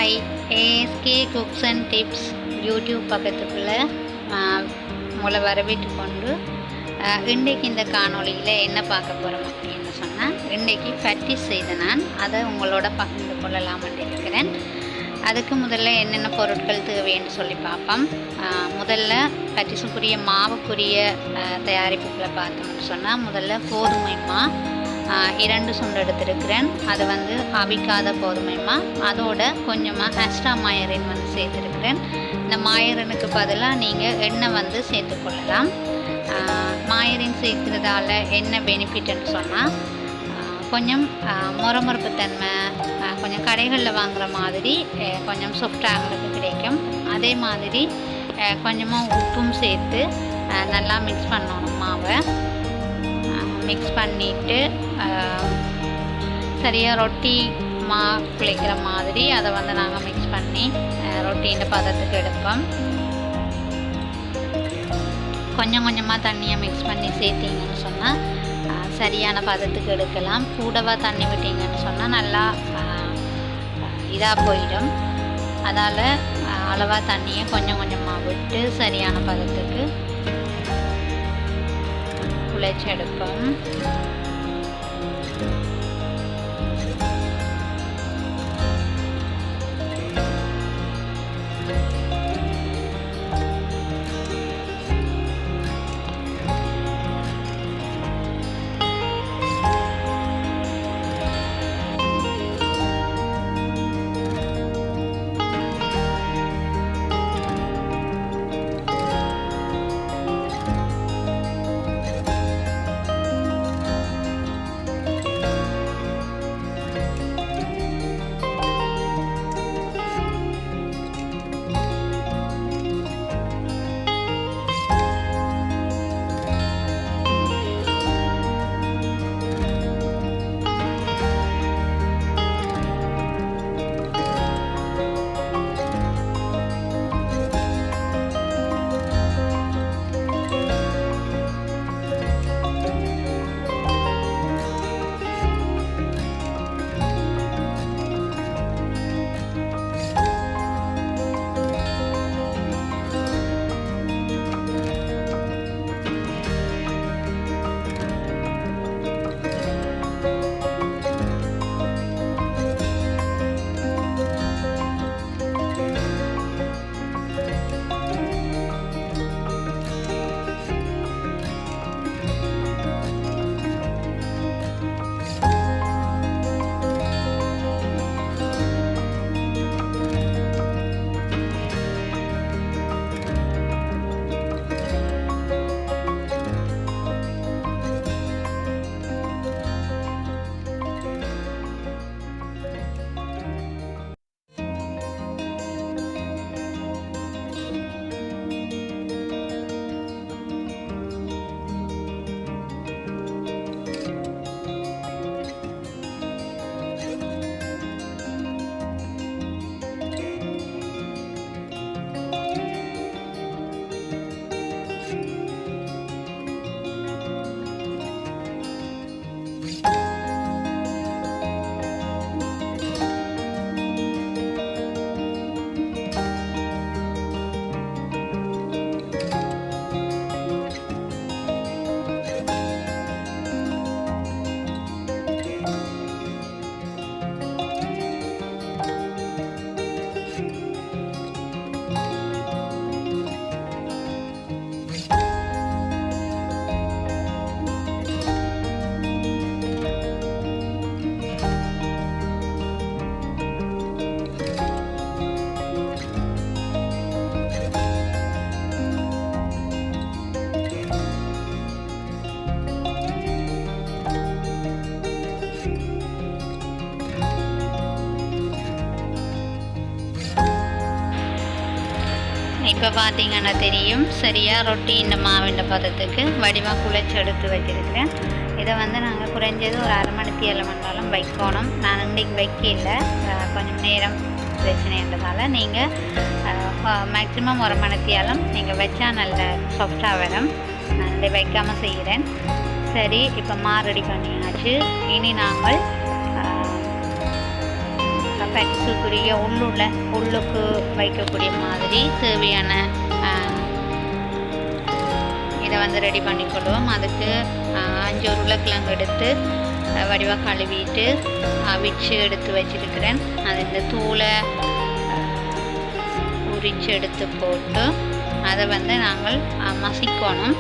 Hi, ASK cooks and tips YouTube பக்கத்துக்குள்ளே உங்களை வரவேற்று கொண்டு இன்றைக்கு இந்த காணொளியில் என்ன பார்க்க போகிறோம் அப்படின்னு சொன்னால், இன்றைக்கி ப்ராக்டிஸ் செய்த நான் அதை உங்களோட பகிர்ந்து கொள்ளலாம்னு இருக்கிறேன். அதுக்கு முதல்ல என்னென்ன பொருட்கள் தேவைன்னு சொல்லி பார்ப்போம். முதல்ல ப்ராக்டிஸுக்குரிய மாவுக்குரிய தயாரிப்புகளை பார்த்தோம்னு சொன்னால், முதல்ல கோதுமை மா 2 சுண்டு எடுத்துருக்கிறேன். அது அவிக்காத கோதுமை மா, அதோட கொஞ்சமாக எக்ஸ்ட்ரா மாயரின் சேர்த்துருக்கிறேன். இந்த மாயரனுக்கு பதிலாக நீங்கள் எண்ணெய் சேர்த்துக்கொள்ளலாம். மாயரின் சேர்க்கிறதால என்ன பெனிஃபிட்னு சொன்னால், கொஞ்சம் முறமுறுப்பு தன்மை, கொஞ்சம் கடைகளில் வாங்குகிற மாதிரி கொஞ்சம் சாஃப்டாக கிடைக்கும். அதே மாதிரி கொஞ்சமாக உப்பும் சேர்த்து நல்லா மிக்ஸ் பண்ணணும். மாவை மிக்ஸ் பண்ணிவிட்டு சரியாக ரொட்டி மா குழைக்கிற மாதிரி அதை நாங்கள் மிக்ஸ் பண்ணி ரொட்டின்ற பதத்துக்கு எடுப்போம். கொஞ்சம் கொஞ்சமாக தண்ணியை மிக்ஸ் பண்ணி சேர்த்திங்கன்னு சொன்னால் சரியான பதத்துக்கு எடுக்கலாம். கூடவா தண்ணி விட்டிங்கன்னு சொன்னால் நல்லா இதாக போயிடும். அதால் அளவாக தண்ணியை கொஞ்சம் கொஞ்சமாக விட்டு சரியான பதத்துக்கு குழைச்சி எடுப்போம். இப்போ பார்த்தீங்கன்னா தெரியும், சரியாக ரொட்டி இந்த மாவிண்ட பதத்துக்கு வடிவாக குழைச்சி எடுத்து வச்சுருக்கிறேன். இதை நாங்கள் குறைஞ்சது ஒரு 1/2 மணி நேரம் வைக்கணும். நான் இன்றைக்கு வைக்கல, கொஞ்சம் நேரம் பிரச்சனைன்றதால நீங்கள் மேக்ஸிமம் 1 மணி நேரம் நீங்கள் வச்சா நல்ல சாஃப்டாக வரும். நான் இதை வைக்காமல் செய்கிறேன். சரி, இப்போ மா ரெடி பண்ணியாச்சு. இனி நாங்கள் பரிசுக்குரிய உள்ளுக்கு வைக்கக்கூடிய மாதிரி தேவையான இதை வந்து ரெடி பண்ணிக்கொள்வோம். அதுக்கு 5 உருளைக்கிழங்கு எடுத்து வடிவாக கழுவிட்டு அவிச்சு எடுத்து வச்சிருக்கிறேன். அது இந்த தூளை உரித்து எடுத்து போட்டு அதை வந்து நாங்கள் மசிக்கணும்.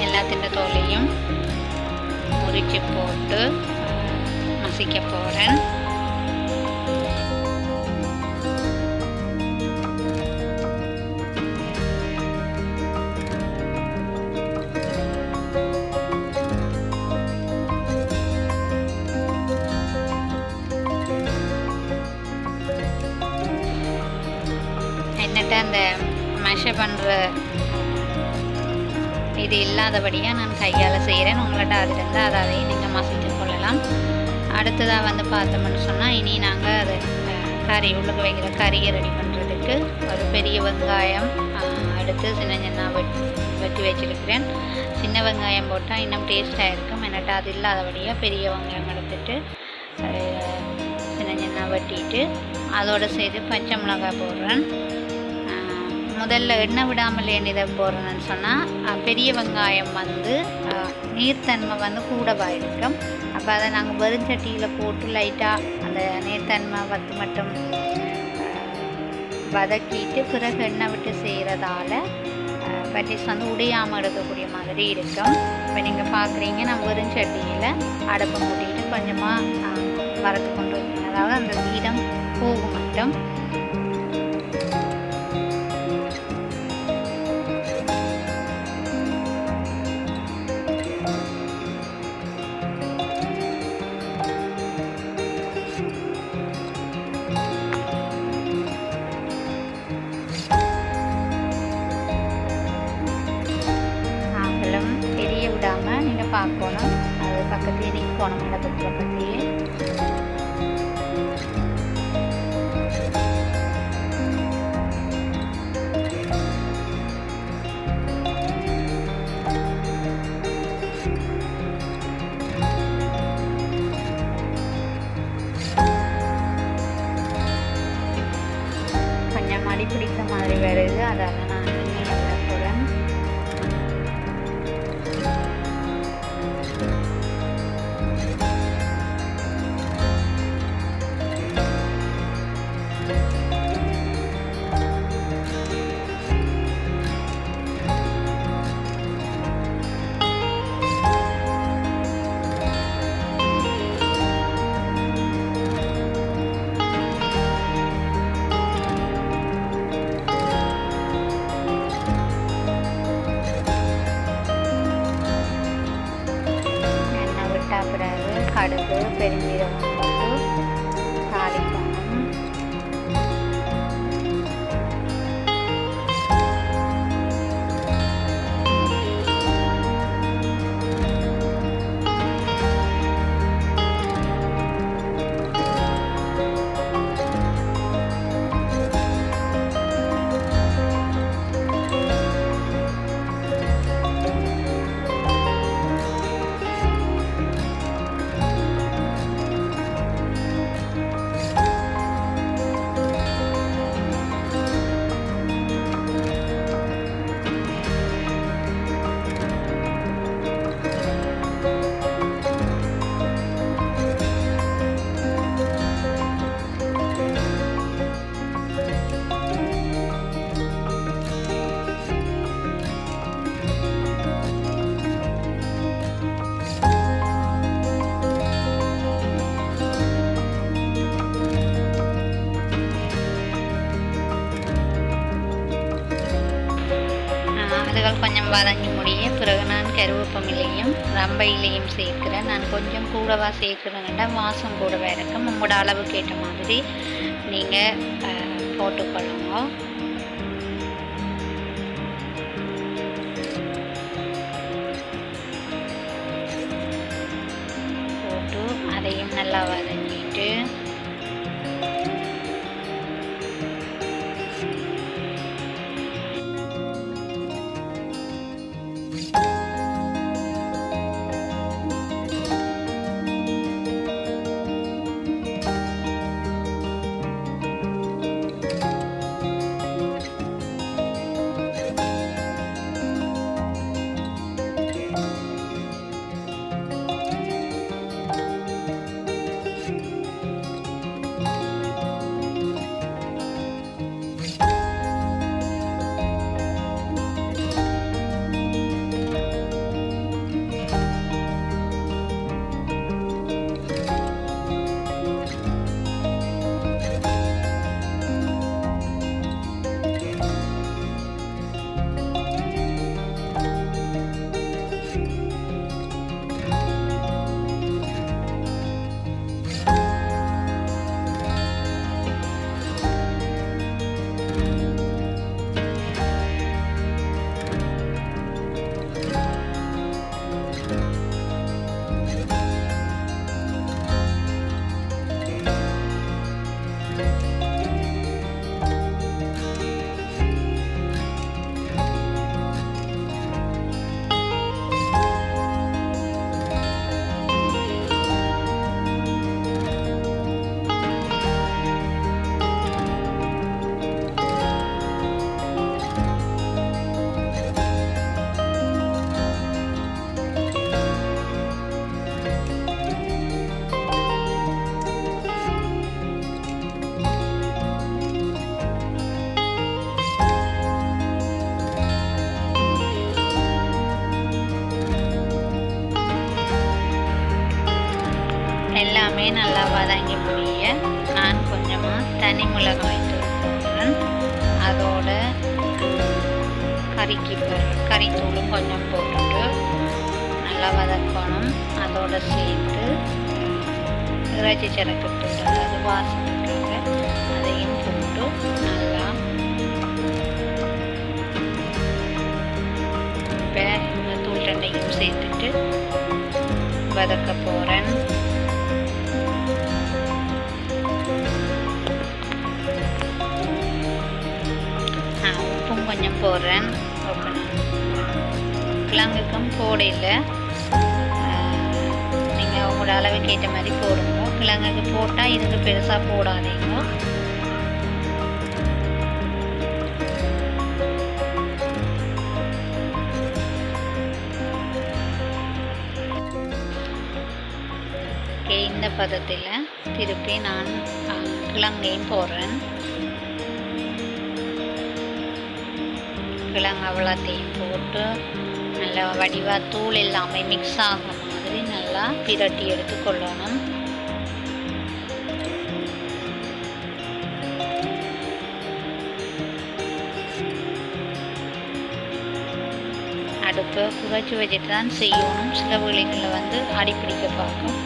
எல்லாத்தின் தோலையும் முறிச்சு போட்டு மசிக்க போகிறேன். என்னட்ட அந்த மஷ பண்ணுற இது இல்லாதபடியாக நான் கையால் செய்கிறேன். உங்கள்கிட்ட அது இருந்தால் அதையும் நீங்கள் மசித்து கொள்ளலாம். அடுத்ததாக வந்து பார்த்தோம்னு சொன்னால் இனி நாங்கள் அது கறி உள்ளுக்கு வைக்கிற கறியை ரெடி பண்ணுறதுக்கு ஒரு பெரிய வெங்காயம் எடுத்து சின்ன சின்ன வெட்டி வச்சுருக்கிறேன். சின்ன வெங்காயம் போட்டால் இன்னும் டேஸ்ட்டாக இருக்கும். என்னட்ட அது இல்லாதபடியாக பெரிய வெங்காயம் எடுத்துட்டு சின்ன சின்ன வெட்டிட்டு அதோடு சேர்த்து பச்சை மிளகாய் போடுறேன். முதல்ல எண்ணெய் விடாமல் இதை போடுறேன்னு சொன்னால் பெரிய வெங்காயம் வந்து நீர்த்தன்மை வந்து கூடவாக இருக்கும். அப்போ அதை நாங்கள் வெறுஞ்சட்டியில் போட்டு லைட்டாக அந்த நீர்த்தன்மை மட்டும் வதக்கிட்டு பிறகு எண்ணெய் விட்டு செய்கிறதால பட்டிஸ் வந்து உடையாமல் எடுக்கக்கூடிய மாதிரி இருக்கும். இப்போ நீங்கள் பார்க்குறீங்க, நான் வெறுஞ்சட்டியில் அடுப்பை மூட்டிட்டு கொஞ்சமாக வறுத்து கொண்டு வைக்கணும். அதாவது அந்த வீடம் போகும் மட்டும். பெரிய விடாமல் நீங்கள் பார்க்கணும். அது பக்கத்துலேயே நிற்கணும். இடத்துக்கு பக்கத்துலேயே கொஞ்சம் மடி பிடிக்கிற மாதிரி வருது. அதால் நான் போகிறேன். பிறகு கடுகு பெருஞ்சீரகம் போட்டு தாளிக்கணும். அதுகள் கொஞ்சம் வதங்கி முடிய பிறகு நான் கருவேப்பமிலையும் ரம்பையிலையும் சேர்க்கிறேன். நான் கொஞ்சம் கூடவா சேர்க்குறேன்னா வாசம் கூடவா இருக்கும். உங்களோட அளவுக்கு ஏற்ற மாதிரி நீங்கள் போட்டுக்கொள்ளுங்க. நல்லா வதக்கிட்டு எல்லாமே நல்லா வதங்கி முடிய நான் கொஞ்சமாக தனி மிளகாய் தூள் போடுறேன். அதோட கறித்தூளும் கொஞ்சம் போட்டுட்டு நல்லா வதக்கணும். அதோட சேர்த்து இறைச்சி சரக்கு தூள், அதாவது வாசனைக்காக அதையும் போட்டு நல்லா இப்போ இந்த தூள் ரெண்டையும் சேர்த்துட்டு வதக்க போகிறேன். உப்பும் கொஞ்சம் போடுறேன். கிழங்குக்கும் போடையில் நீங்கள் உங்களோட அளவுக்கு ஏற்ற மாதிரி போடுங்க. கிழங்குக்கு போட்டால் இதுக்கு பெருசாக போடாதீங்க. இந்த பதத்தில் திருப்பி நான் கிழங்கையும் போடுறேன். கிழங்கு அவ்வளோத்தையும் போட்டு நல்லா வடிவாக தூள் எல்லாமே மிக்ஸ் ஆகிற மாதிரி நல்லா பிரட்டி எடுத்துக்கொள்ளணும். அடுப்பை குறைச்சி வச்சுட்டு தான் செய்யணும். சில வேளைகளில் வந்து அடிப்பிடிக்க பார்க்கும்.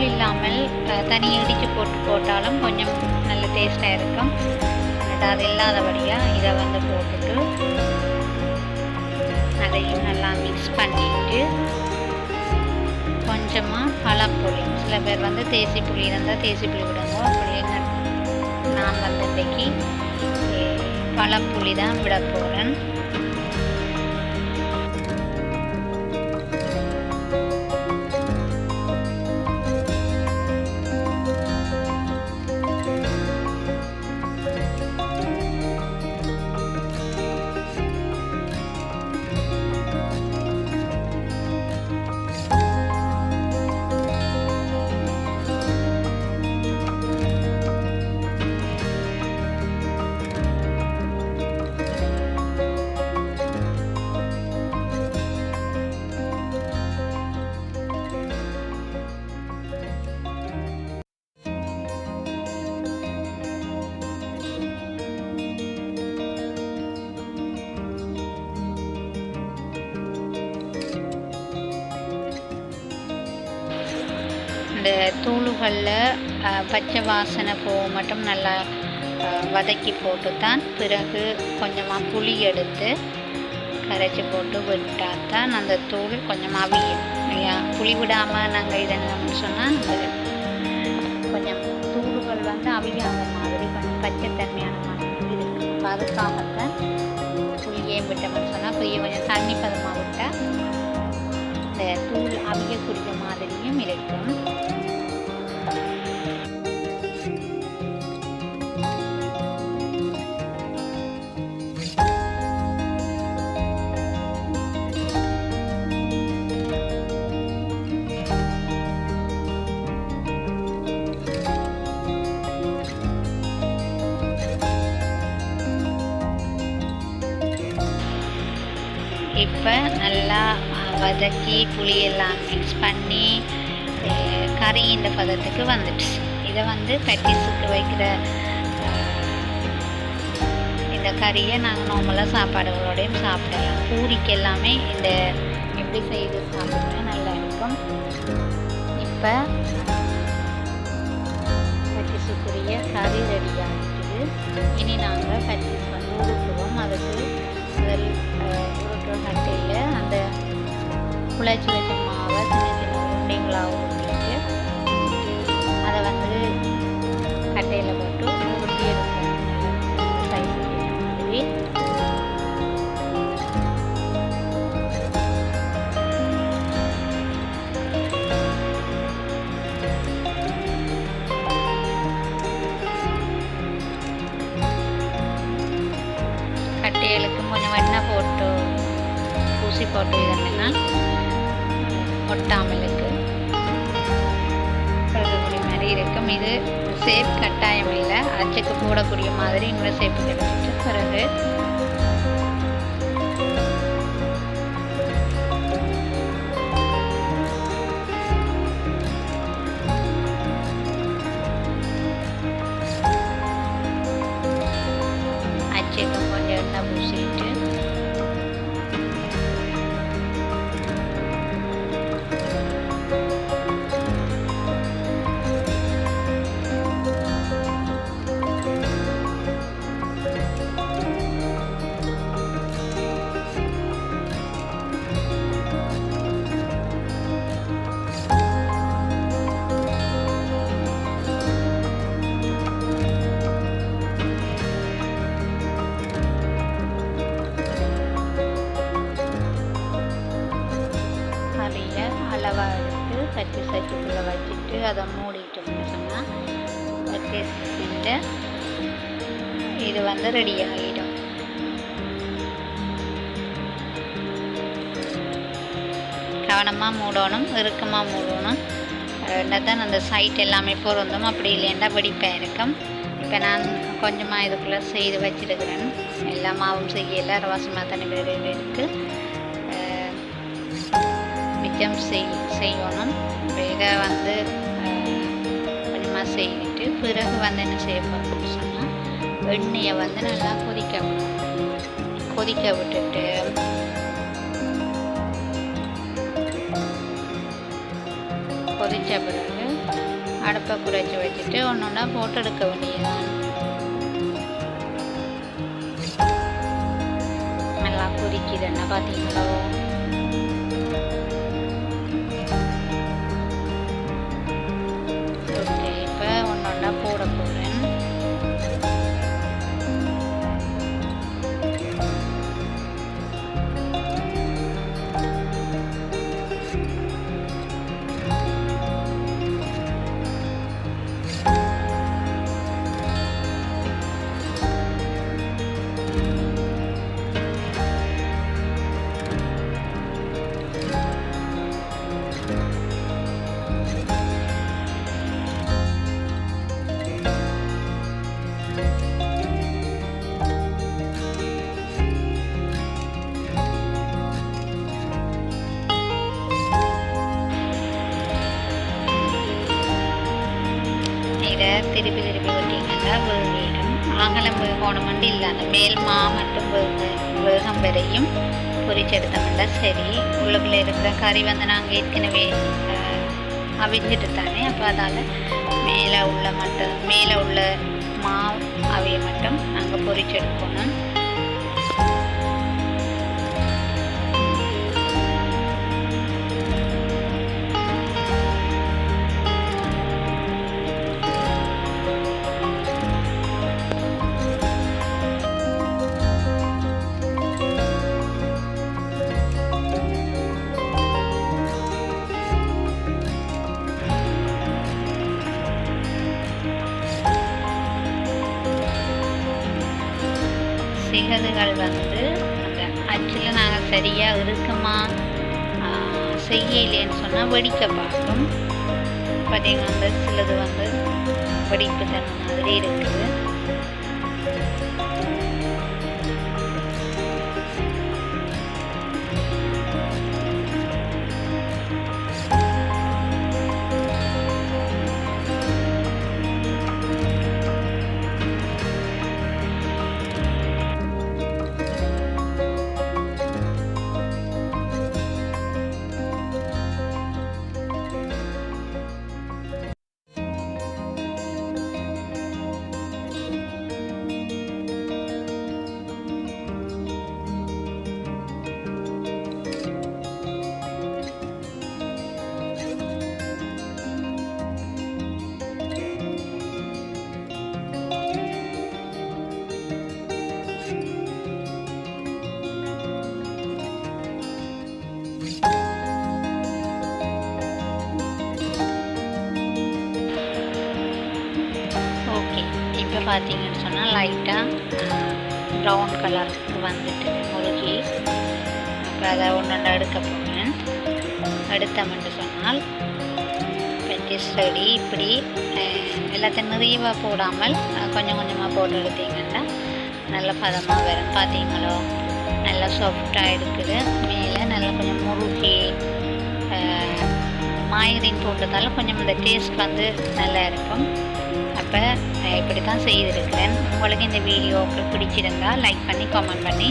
இல்லாமல் தனியாக இடித்து போட்டாலும் கொஞ்சம் நல்ல டேஸ்ட்டாக இருக்கும். அது இல்லாதபடியாக இதை வந்து போட்டுட்டு அதையும் நல்லா மிக்ஸ் பண்ணிட்டு கொஞ்சமாக பழப்புளி, சில பேர் வந்து தேசி புளி இருந்தால் தேசி புளி விடுங்க. அப்படின்னு நான் வந்து இன்றைக்கி பழப்புளி தான் விட போகிறேன். இந்த தூளுகளில் பச்சை வாசனை மட்டும் நல்லா வதக்கி போட்டு தான் பிறகு கொஞ்சமாக புளி எடுத்து கரைச்சி போட்டு விட்டால் தான் அந்த தூள் கொஞ்சம் அவியும். புளி விடாமல் நாங்கள் இதை என்னன்னு சொன்னால் கொஞ்சம் தூளுகள் வந்து அவியாத மாதிரி கொஞ்சம் பச்சைத்தன்மையான மாதிரி இருக்குது. அப்போ அதுக்காகத்தான் புளியே விட்டோம்னு சொன்னால் புளியை கொஞ்சம் தண்ணி பதமாக விட்டால் இந்த தூள் அவியக்கூடிய மாதிரியும் இருக்கும். இப்போ நல்லா வதக்கி புளியெல்லாம் மிக்ஸ் பண்ணி கறி இந்த பதத்துக்கு வந்துடுச்சு. இதை வந்து பட்டிஸுக்கு வைக்கிற இந்த கறியை நாங்கள் நார்மலாக சாப்பாடுகளோடையும் சாப்பிடலாம். பூரிக்கு எல்லாமே இந்த எப்படி செய்து சாப்பிட்டா நல்லா இருக்கும். இப்போ பட்டிஸுக்குரிய கறி ரெடி ஆகிடுது. இனி நாங்கள் பட்டிஸ் வந்து உருட்டுவோம். அதுக்கு முதல் உருட்டுற கட்டையில் அந்த குழச்சி வச்ச மாவை சின்ன சின்ன உருண்டைங்களாக ஊற்றிட்டு அதை வந்து கட்டையில் போட்டு உருட்டி எடுக்கணும். சைஸ் மாதிரி கட்டைகளுக்கு கொஞ்சம் எண்ணெய் போட்டு ஊசி போட்டு இதன்னா ஒட்டாமலுக்கு கழுகக்கூடிய மாதிரி இருக்கும். இது சேப் கட்டாயம் இல்லை, அச்சுக்கு போடக்கூடிய மாதிரி இன்னொரு சேப்பு கிடைச்சிட்டு பிறகு அச்சுக்கு கொஞ்சம் எண்ணெய் பூசிட்டு அளவாக எடுத்து சட்டிக்குள்ளே வச்சுட்டு அதை மூடிட்டோம்னு சொன்னால் பட்டிஸ்கிட்ட இது வந்து ரெடி ஆகிடும். கவனமாக மூடணும், இறுக்கமாக மூடணும். தான் அந்த சைட் எல்லாமே பொருந்தும். அப்படி இல்லைன்னா வெடிப்பாக இருக்கும். இப்போ நான் கொஞ்சமாக இதுக்குள்ளே செய்து வச்சுருக்கிறேன். எல்லா மாவும் செய்யல, ரவாசமாக தண்ணி வேறு இருக்குது. மிச்சம் செய்யணும். இதை வந்து கொஞ்சமாக செய்துட்டு பிறகு வந்து என்ன செய்ய போகிறோம்னு சொன்னால் எண்ணெயை வந்து நல்லா கொதிக்க விட்டுட்டு கொதித்த பிறகு அடுப்பை குறைச்சி வச்சுட்டு ஒன்று ஒன்றா போட்டு எடுக்க வேண்டியதுதான். நல்லா கொதிக்குதுன்னா பார்த்தீங்களோ. ஓகே, இப்போ ஒன்று ஒன்றா போட போகிறேன். இதை திருப்பி திருப்பி விட்டிங்கன்னா வேகிடும். அகலம் வேகணுமெண்டு இல்லை, அந்த மேல் மா மட்டும் வேகம் வரையும் பொரிச்செடுத்தோம்னா சரி. உள்ளுக்குள்ளே இருக்கிற கறி வந்து நாங்கள் ஏற்கனவே அவிஞ்சிட்டு தானே, அப்போ அதால் மேலே உள்ள மா அவையை மட்டும் நாங்கள் பொரிச்செடுக்கணும். சிகதுகள் வந்து அந்த அச்சில் நாங்கள் சரியாக இறுக்கமாக செய்யலேன்னு சொன்னால் வெடிக்க பார்க்கும். பார்த்தீங்கன்னா வந்து சிலது வந்து வெடிப்பு தன்மை மாதிரி இருக்குது. இப்போ பார்த்தீங்கன்னு சொன்னால் லைட்டாக ப்ரௌன் கலருக்கு வந்துட்டு முருகி. இப்போ அதை ஒன்று எடுக்க போகிறேன். எடுத்தோம்னு சொன்னால் பெட்டிஸ் ரெடி. இப்படி எல்லாத்தையும் நிறைவாக போடாமல் கொஞ்சம் கொஞ்சமாக போட்டு எடுத்தீங்கன்னா நல்ல பதமாக வரும். பார்த்தீங்களோ, நல்லா சாஃப்டாக இருக்குது. மேலே நல்லா கொஞ்சம் முருகி மாயரின் போட்டதால கொஞ்சம் இந்த டேஸ்ட் வந்து நல்லா இருக்கும். அப்போ இப்படி தான் செய்திருக்கிறேன். உங்களுக்கு இந்த வீடியோவுக்கு பிடிச்சிருந்தா லைக் பண்ணி கமெண்ட் பண்ணி